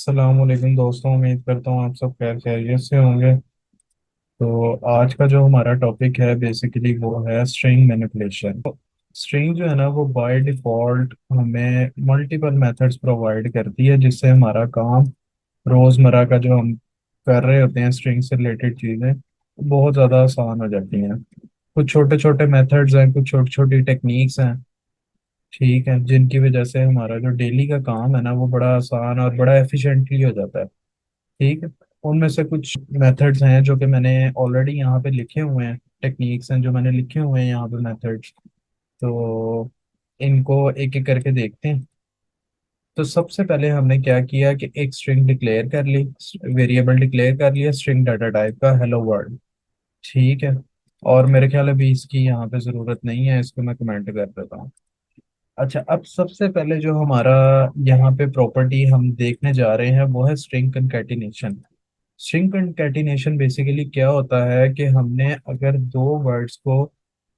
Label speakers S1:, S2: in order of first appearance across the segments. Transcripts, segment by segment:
S1: अस्सलाम वालेकुम दोस्तों। उम्मीद करता हूँ आप सब खैर खैरियत से होंगे। तो आज का जो हमारा टॉपिक है बेसिकली वो है स्ट्रिंग मैनिपुलेशन। स्ट्रिंग जो है ना वो बाय डिफॉल्ट हमें मल्टीपल मेथड्स प्रोवाइड करती है जिससे हमारा काम रोज़मर्रा का जो हम कर रहे होते हैं स्ट्रिंग से रिलेटेड चीज़ें बहुत ज़्यादा आसान हो जाती हैं। कुछ छोटे छोटे मेथड्स हैं, कुछ छोटी छोटी टेक्निक्स हैं, ठीक है, जिनकी वजह से हमारा जो डेली का काम है ना वो बड़ा आसान और बड़ा एफिशिएंटली हो जाता है। ठीक है। उनमें से कुछ मेथड्स हैं जो कि मैंने ऑलरेडी यहाँ पे लिखे हुए हैं, टेक्निक्स हैं जो मैंने लिखे हुए हैं यहाँ पे मेथड्स। तो इनको एक एक करके देखते हैं। तो सबसे पहले हमने क्या किया कि एक स्ट्रिंग डिक्लेयर कर ली, वेरिएबल डिक्लेयर कर लिया स्ट्रिंग डाटा टाइप का हेलो वर्ल्ड। ठीक है। और मेरे ख्याल है भी इसकी यहाँ पे ज़रूरत नहीं है, इसको मैं कमेंट कर देता हूँ। अच्छा, अब सबसे पहले जो हमारा यहाँ पे प्रॉपर्टी हम देखने जा रहे हैं वो है string concatenation. String concatenation basically क्या होता है कि हमने अगर दो वर्ड्स को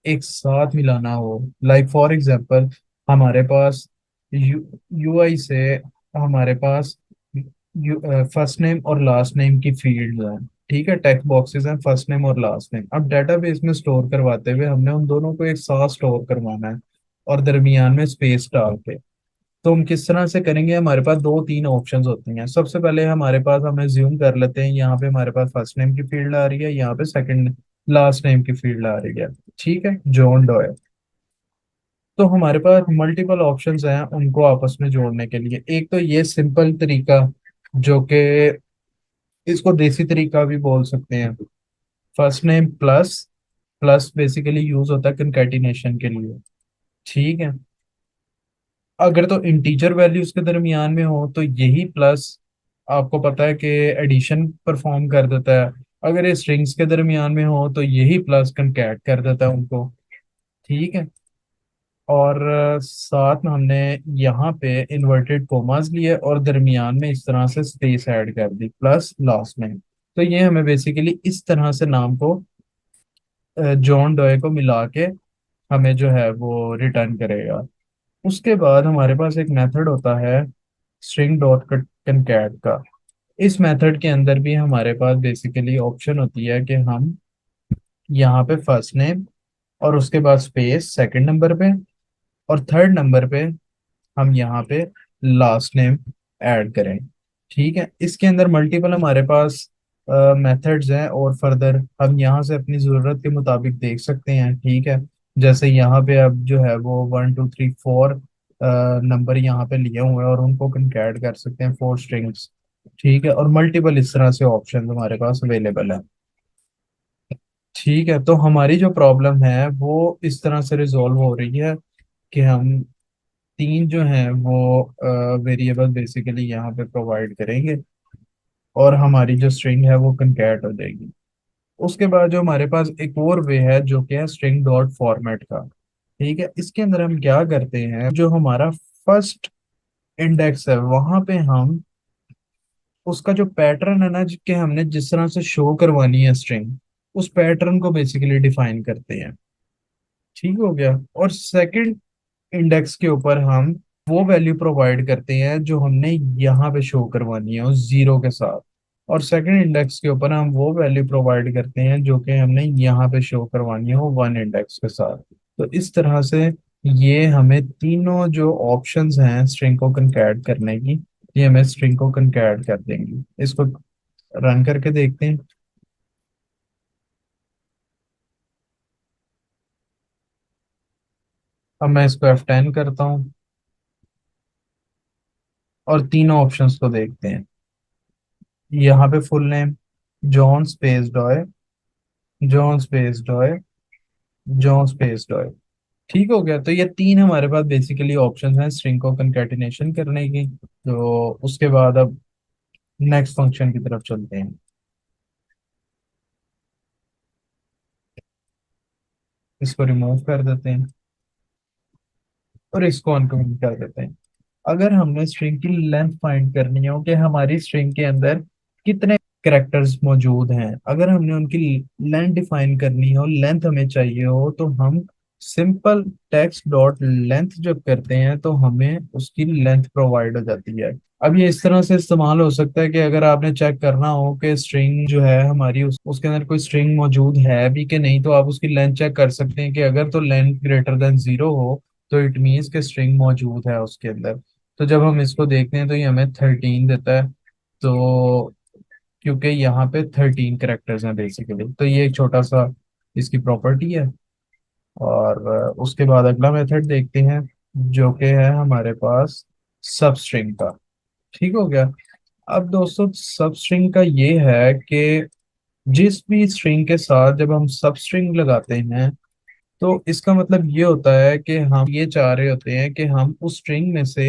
S1: एक साथ मिलाना हो, लाइक फॉर एग्जांपल हमारे पास यूआई से हमारे पास फर्स्ट नेम और लास्ट नेम की फील्ड हैं। ठीक है, टेक्स्ट बॉक्सेस हैं फर्स्ट नेम और लास्ट नेम। अब डेटाबेस में स्टोर करवाते हुए हमने उन दोनों को एक साथ स्टोर करवाना है और दरमियान में स्पेस डाल के। तो हम किस तरह से करेंगे, हमारे पास दो तीन ऑप्शंस होती हैं। सबसे पहले हमारे पास, हम ज्यूम कर लेते हैं यहाँ पे हमारे पास फर्स्ट नेम की फील्ड आ रही है, यहाँ पे सेकंड लास्ट नेम की फील्ड आ रही है। ठीक है, जॉन डोए। तो हमारे पास मल्टीपल ऑप्शंस हैं उनको आपस में जोड़ने के लिए। एक तो ये सिंपल तरीका जो कि इसको देसी तरीका भी बोल सकते हैं, first name plus plus basically use होता है कंकैटिनेशन के लिए। ठीक है। अगर तो इंटीजर वैल्यूज के दरमियान में हो तो यही प्लस आपको पता है कि एडिशन परफॉर्म कर देता है। अगर ये स्ट्रिंग्स के दरमियान में हो तो यही प्लस कंकैट कर देता है उनको। ठीक है। और साथ में हमने यहाँ पे इन्वर्टेड कोमास लिए और दरमियान में इस तरह से स्पेस ऐड कर दी प्लस लास्ट में। तो ये हमें बेसिकली इस तरह से नाम को जॉन डॉय को मिला के हमें जो है वो रिटर्न करेगा। उसके बाद हमारे पास एक मेथड होता है स्ट्रिंग डॉट कंकैट का। इस मेथड के अंदर भी हमारे पास बेसिकली ऑप्शन होती है कि हम यहाँ पे फर्स्ट नेम और उसके बाद स्पेस सेकंड नंबर पे और थर्ड नंबर पे हम यहाँ पे लास्ट नेम ऐड करें। ठीक है, इसके अंदर मल्टीपल हमारे पास मेथड्स हैं और फर्दर हम यहाँ से अपनी ज़रूरत के मुताबिक देख सकते हैं। ठीक है, जैसे यहाँ पे अब जो है वो 1 2 3 4 नंबर यहाँ पे लिए हुए हैं और उनको कंकैट कर सकते हैं, फोर स्ट्रिंग्स। ठीक है, और मल्टीपल इस तरह से ऑप्शन हमारे पास अवेलेबल है। ठीक है, तो हमारी जो प्रॉब्लम है वो इस तरह से रिजॉल्व हो रही है कि हम तीन जो हैं वो वेरिएबल बेसिकली यहाँ पे प्रोवाइड करेंगे और हमारी जो स्ट्रिंग है वो कंकैट हो जाएगी। उसके बाद जो हमारे पास एक और वे है जो कि है स्ट्रिंग डॉट फॉर्मेट का। ठीक है, इसके अंदर हम क्या करते हैं, जो हमारा फर्स्ट इंडेक्स है वहां पे हम उसका जो पैटर्न है ना कि हमने जिस तरह से शो करवानी है स्ट्रिंग, उस पैटर्न को बेसिकली डिफाइन करते हैं। ठीक हो गया। और सेकंड इंडेक्स के ऊपर हम वो वैल्यू प्रोवाइड करते हैं जो हमने यहाँ पे शो करवानी है उस जीरो के साथ। और सेकंड इंडेक्स के ऊपर हम वो वैल्यू प्रोवाइड करते हैं जो कि हमने यहाँ पे शो करवानी है वो वन इंडेक्स के साथ। तो इस तरह से ये हमें तीनों जो ऑप्शंस हैं स्ट्रिंग को कंकैट करने की, ये हमें स्ट्रिंग को कंकैट कर देंगी। इसको रन करके देखते हैं। अब मैं इसको F10 करता हूँ और तीनों ऑप्शंस को देखते हैं। यहाँ पे full name John space doe, John space doe, John space doe. ठीक हो गया। तो ये तीन हमारे पास बेसिकली ऑप्शंस हैं स्ट्रिंग को कंकैटिनेशन करने की। तो उसके बाद अब नेक्स्ट फंक्शन की तरफ चलते हैं। इसको रिमूव कर देते हैं और इसको अनकमेंट कर देते हैं। अगर हमने स्ट्रिंग की लेंथ फाइंड करनी हो कि हमारी स्ट्रिंग के अंदर कितने कैरेक्टर्स मौजूद हैं, अगर हमने उनकी लेंथ डिफाइन करनी हो, लेंथ हमें चाहिए हो, तो हम सिंपल टेक्स्ट डॉट लेंथ जब करते हैं तो हमें उसकी लेंथ प्रोवाइड हो जाती है। अब ये इस तरह से इस्तेमाल हो सकता है कि अगर आपने चेक करना हो कि स्ट्रिंग जो है हमारी उसके अंदर कोई स्ट्रिंग मौजूद है भी कि नहीं, तो आप उसकी लेंथ चेक कर सकते हैं कि अगर तो लेंथ ग्रेटर देन 0 हो तो इट मीन्स कि स्ट्रिंग मौजूद है उसके अंदर। तो जब हम इसको देखते हैं तो ये हमें 13 देता है। तो क्योंकि यहाँ पे 13 करेक्टर्स हैं बेसिकली, तो ये एक छोटा सा इसकी प्रॉपर्टी है। और उसके बाद अगला मेथड देखते हैं जो कि है हमारे पास सब स्ट्रिंग का। ठीक हो गया। अब दोस्तों सब स्ट्रिंग का ये है कि जिस भी स्ट्रिंग के साथ जब हम सब स्ट्रिंग लगाते हैं तो इसका मतलब ये होता है कि हम ये चाह रहे होते हैं कि हम उस स्ट्रिंग में से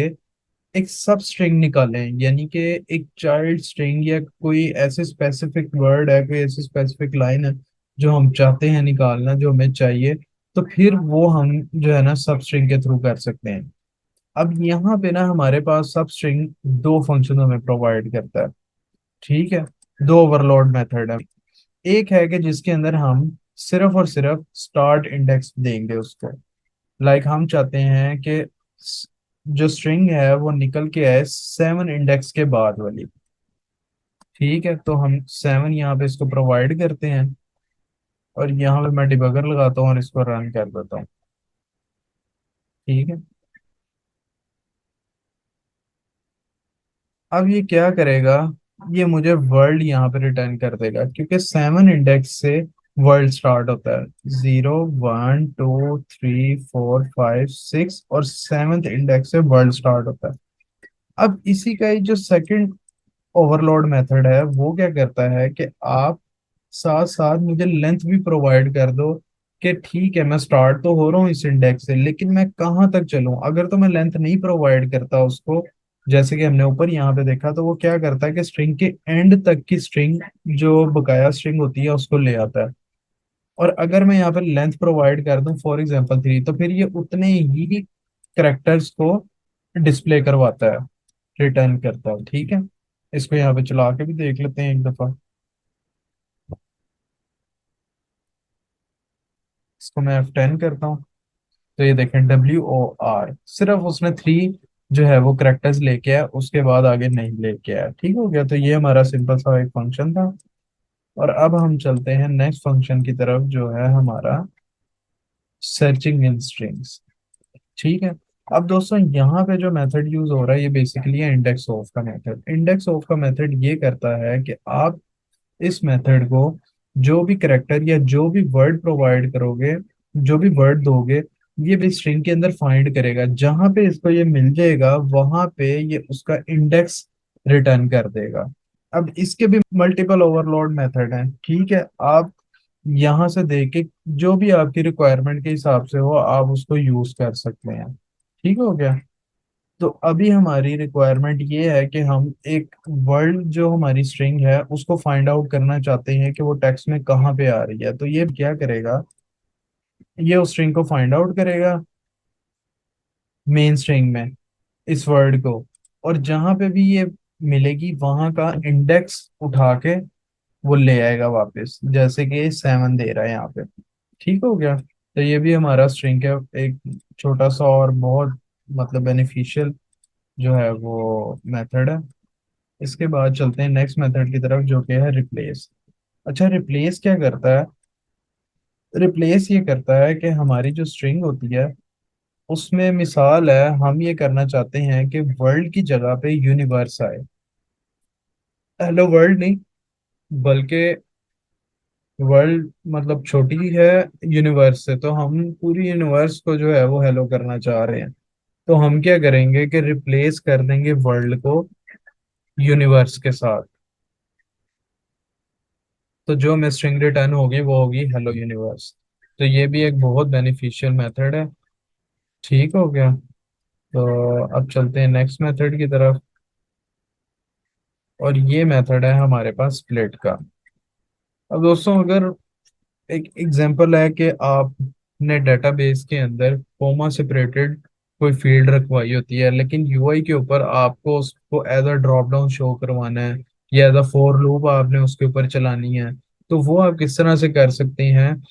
S1: एक सब स्ट्रिंग निकालें, यानी कि एक चाइल्ड स्ट्रिंग या कोई ऐसे स्पेसिफिक वर्ड है, कोई ऐसी स्पेसिफिक लाइन है जो हम चाहते हैं निकालना, जो हमें चाहिए। तो फिर वो हम जो है ना सब स्ट्रिंग के थ्रू कर सकते हैं। अब यहाँ पे ना हमारे पास सब स्ट्रिंग दो फंक्शन हमें प्रोवाइड करता है। ठीक है। दो ओवरलोड मेथड है। एक है कि जिसके अंदर हम सिर्फ और सिर्फ स्टार्ट इंडेक्स देंगे उसको। लाइक हम चाहते हैं कि जो स्ट्रिंग है वो निकल के आए 7 इंडेक्स के बाद वाली। ठीक है, तो हम 7 यहाँ पे इसको प्रोवाइड करते हैं और यहाँ पे मैं डिबगर लगाता हूँ और इसको रन कर देता हूँ। ठीक है। अब ये क्या करेगा, ये मुझे वर्ल्ड यहाँ पे रिटर्न कर देगा क्योंकि 7 इंडेक्स से वर्ल्ड स्टार्ट होता है। 0 1 2 3 4 5 6 और 7th इंडेक्स से वर्ल्ड स्टार्ट होता है। अब इसी का ही जो सेकंड ओवरलोड मेथड है वो क्या करता है कि आप साथ साथ मुझे लेंथ भी प्रोवाइड कर दो कि ठीक है मैं स्टार्ट तो हो रहा हूँ इस इंडेक्स से, लेकिन मैं कहाँ तक चलूँ। अगर तो मैं लेंथ नहीं प्रोवाइड करता उसको, जैसे कि हमने ऊपर यहाँ पे देखा, तो वो क्या करता है कि स्ट्रिंग के एंड तक की स्ट्रिंग जो बकाया स्ट्रिंग होती है उसको ले आता है। और अगर मैं यहाँ पे लेंथ प्रोवाइड कर दूं फॉर एग्जांपल 3, तो फिर ये उतने ही करेक्टर्स को डिस्प्ले करवाता है, रिटर्न करता है। ठीक है। इसको यहाँ पे चला के भी देख लेते हैं एक दफा। इसको मैं F10 करता हूँ। तो ये देखें WOR सिर्फ उसने 3 जो है वो करेक्टर्स लेके आया, उसके बाद आगे नहीं लेके आया। ठीक हो गया। तो ये हमारा सिंपल सा एक फंक्शन था। और अब हम चलते हैं नेक्स्ट फंक्शन की तरफ जो है हमारा सर्चिंग इन स्ट्रिंग्स। ठीक है। अब दोस्तों यहाँ पे जो मेथड यूज हो रहा है ये बेसिकली है इंडेक्स ऑफ का मेथड। इंडेक्स ऑफ का मेथड ये करता है कि आप इस मेथड को जो भी करेक्टर या जो भी वर्ड प्रोवाइड करोगे, जो भी वर्ड दोगे, ये भी स्ट्रिंग के अंदर फाइंड करेगा। जहां पे इसको ये मिल जाएगा वहां पे ये उसका इंडेक्स रिटर्न कर देगा। अब इसके भी मल्टीपल ओवरलोड मेथड हैं। ठीक है। आप यहाँ से देख के जो भी आपकी रिक्वायरमेंट के हिसाब से हो आप उसको यूज कर सकते हैं। ठीक हो गया। तो अभी हमारी रिक्वायरमेंट ये है कि हम एक वर्ड जो हमारी स्ट्रिंग है उसको फाइंड आउट करना चाहते हैं कि वो टेक्स्ट में कहाँ पे आ रही है। तो ये क्या करेगा, ये उस स्ट्रिंग को फाइंड आउट करेगा मेन स्ट्रिंग में इस वर्ड को, और जहां पे भी ये मिलेगी वहां का इंडेक्स उठा के वो ले आएगा वापस, जैसे कि 7 दे रहा है यहाँ पे। ठीक हो गया। तो ये भी हमारा स्ट्रिंग का एक छोटा सा और बहुत मतलब बेनिफिशियल जो है वो मेथड है। इसके बाद चलते हैं नेक्स्ट मेथड की तरफ जो कि है रिप्लेस। अच्छा, रिप्लेस क्या करता है? रिप्लेस ये करता है कि हमारी जो स्ट्रिंग होती है उसमें मिसाल है हम ये करना चाहते हैं कि वर्ल्ड की जगह पे यूनिवर्स आए। हेलो वर्ल्ड नहीं, बल्कि वर्ल्ड मतलब छोटी है यूनिवर्स से, तो हम पूरी यूनिवर्स को जो है वो हेलो करना चाह रहे हैं। तो हम क्या करेंगे कि रिप्लेस कर देंगे वर्ल्ड को यूनिवर्स के साथ। तो जो हमें स्ट्रिंग रिटर्न होगी वो होगी हेलो यूनिवर्स। तो ये भी एक बहुत बेनिफिशियल मेथड है। ठीक हो गया। तो अब चलते हैं नेक्स्ट मेथड की तरफ। और ये मेथड है हमारे पास स्प्लिट का। अब दोस्तों अगर एक एग्जांपल है कि आपने डेटाबेस के अंदर कोमा सेपरेटेड कोई फील्ड रखवाई होती है, लेकिन यूआई के ऊपर आपको उसको as a dropdown show करवाना है या एज अ फॉर लूप आपने उसके ऊपर चलानी है। तो वो आप किस तरह से कर सकते हैं?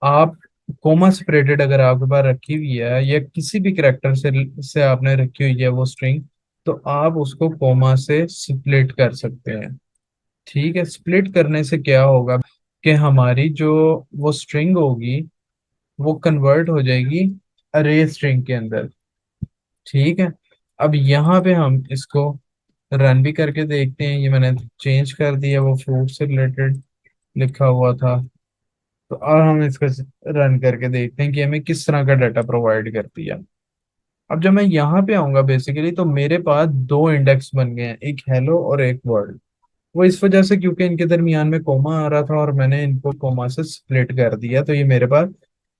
S1: आप कोमा सेपरेटेड अगर आपके पास रखी हुई है या किसी भी करेक्टर से आपने रखी हुई है वो स्ट्रिंग, तो आप उसको कोमा से स्प्लिट कर सकते हैं। ठीक है, स्प्लिट करने से क्या होगा कि हमारी जो वो स्ट्रिंग होगी वो कन्वर्ट हो जाएगी अरे स्ट्रिंग के अंदर। ठीक है, अब यहाँ पे हम इसको रन भी करके देखते हैं। ये मैंने चेंज कर दिया, वो फ्रूट से रिलेटेड लिखा हुआ था। तो अब हम इसको रन करके देखते हैं कि हमें किस तरह का डाटा प्रोवाइड करती है। अब जब मैं यहाँ पे आऊंगा बेसिकली, तो मेरे पास दो इंडेक्स बन गए हैं, एक हेलो और एक वर्ल्ड। वो इस वजह से क्योंकि इनके दरमियान में कोमा आ रहा था और मैंने इनको कोमा से स्प्लिट कर दिया, तो ये मेरे पास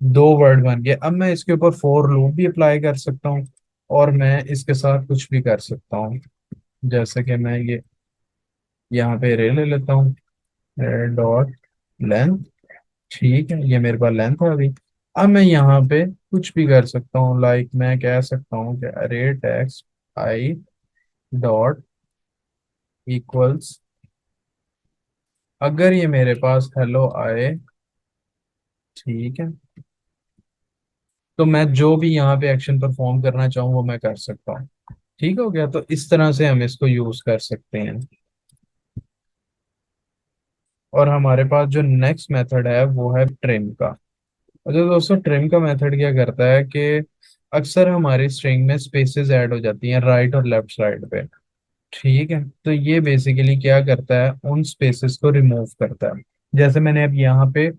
S1: दो वर्ड बन गए। अब मैं इसके ऊपर फॉर लूप भी अप्लाई कर सकता हूँ और मैं इसके साथ कुछ भी कर सकता हूँ। जैसे कि मैं ये यहाँ पे रे ले लेता हूँ, डॉट लेंथ। ठीक है, ये मेरे पास लेंथ है अभी। अब मैं यहाँ पे कुछ भी कर सकता हूँ, लाइक मैं कह सकता हूँ कि अरे टेक्स्ट आई डॉट इक्वल्स, अगर ये मेरे पास हेलो आए, ठीक है, तो मैं जो भी यहाँ पे एक्शन परफॉर्म करना चाहूँ वो मैं कर सकता हूँ। ठीक हो गया, तो इस तरह से हम इसको यूज कर सकते हैं। और हमारे पास जो नेक्स्ट मेथड है वो है ट्रिम का। और जो दोस्तों ट्रिम का मेथड क्या करता है कि अक्सर हमारी स्ट्रिंग में स्पेसेस ऐड हो जाती हैं राइट और लेफ्ट साइड पे। ठीक है, तो ये बेसिकली क्या करता है, उन स्पेसेस को रिमूव करता है। जैसे मैंने अब यहाँ पे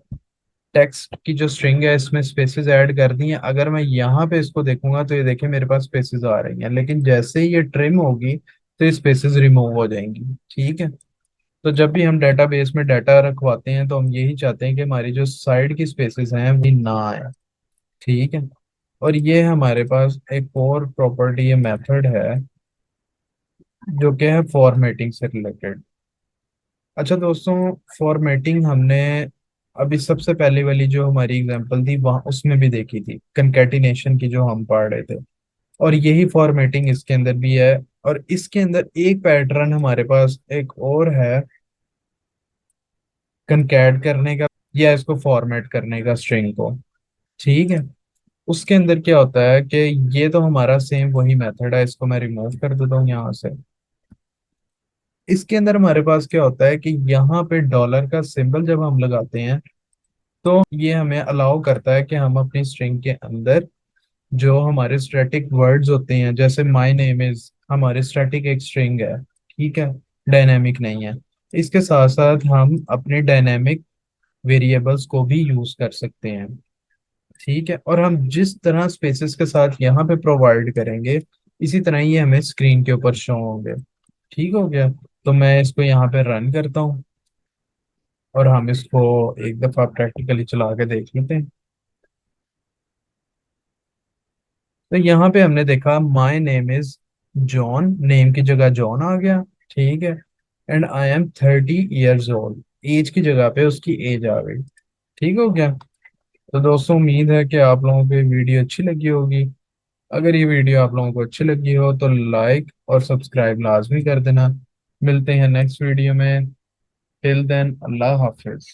S1: टेक्स्ट की जो स्ट्रिंग है इसमें स्पेसेस ऐड कर दी हैं, अगर मैं यहाँ पे इसको देखूंगा तो ये देखिए मेरे पास स्पेसेस आ रही हैं, लेकिन जैसे ही ये ट्रिम होगी तो ये स्पेसेस रिमूव हो जाएंगी। ठीक है, तो जब भी हम डेटाबेस में डाटा रखवाते हैं तो हम यही चाहते हैं कि हमारी जो साइड की स्पेसेस हैं वो ना आए। ठीक है, और ये हमारे पास एक और प्रॉपर्टी ये मेथड है जो कि है फॉर्मेटिंग से रिलेटेड। अच्छा दोस्तों, फॉर्मेटिंग हमने अभी सबसे पहले वाली जो हमारी एग्जांपल थी वहाँ उसमें भी देखी थी, कंकैटिनेशन की जो हम पढ़ रहे थे। और यही फॉर्मेटिंग इसके अंदर भी है। और इसके अंदर एक पैटर्न हमारे पास एक और है, कंकैट करने का या इसको फॉर्मेट करने का स्ट्रिंग को। ठीक है, उसके अंदर क्या होता है कि ये तो हमारा सेम वही मेथड है, इसको मैं रिमूव कर देता हूँ यहाँ से। इसके अंदर हमारे पास क्या होता है कि यहाँ पे डॉलर का सिंबल जब हम लगाते हैं तो ये हमें अलाउ करता है कि हम अपनी स्ट्रिंग के अंदर जो हमारे स्टैटिक वर्ड्स होते हैं, जैसे माय नेम इज हमारे स्टैटिक एक स्ट्रिंग है। ठीक है, डायनेमिक नहीं है। इसके साथ साथ हम अपने डायनेमिक वेरिएबल्स को भी यूज कर सकते हैं। ठीक है, और हम जिस तरह स्पेसेस के साथ यहाँ पे प्रोवाइड करेंगे इसी तरह ही हमें स्क्रीन के ऊपर शो होंगे। ठीक हो गया, तो मैं इसको यहाँ पे रन करता हूँ और हम इसको एक दफा प्रैक्टिकली चला के देख लेते हैं। तो यहाँ पे हमने देखा my name is John, name की जगह जॉन आ गया। ठीक है, and I am 30 years old, age की जगह पे उसकी एज आ गई। ठीक हो गया। तो दोस्तों उम्मीद है कि आप लोगों को ये वीडियो अच्छी लगी होगी। अगर ये वीडियो आप लोगों को अच्छी लगी हो तो लाइक और सब्सक्राइब लाजमी कर देना। मिलते हैं नेक्स्ट वीडियो में। टिल देन अल्लाह हाफिज।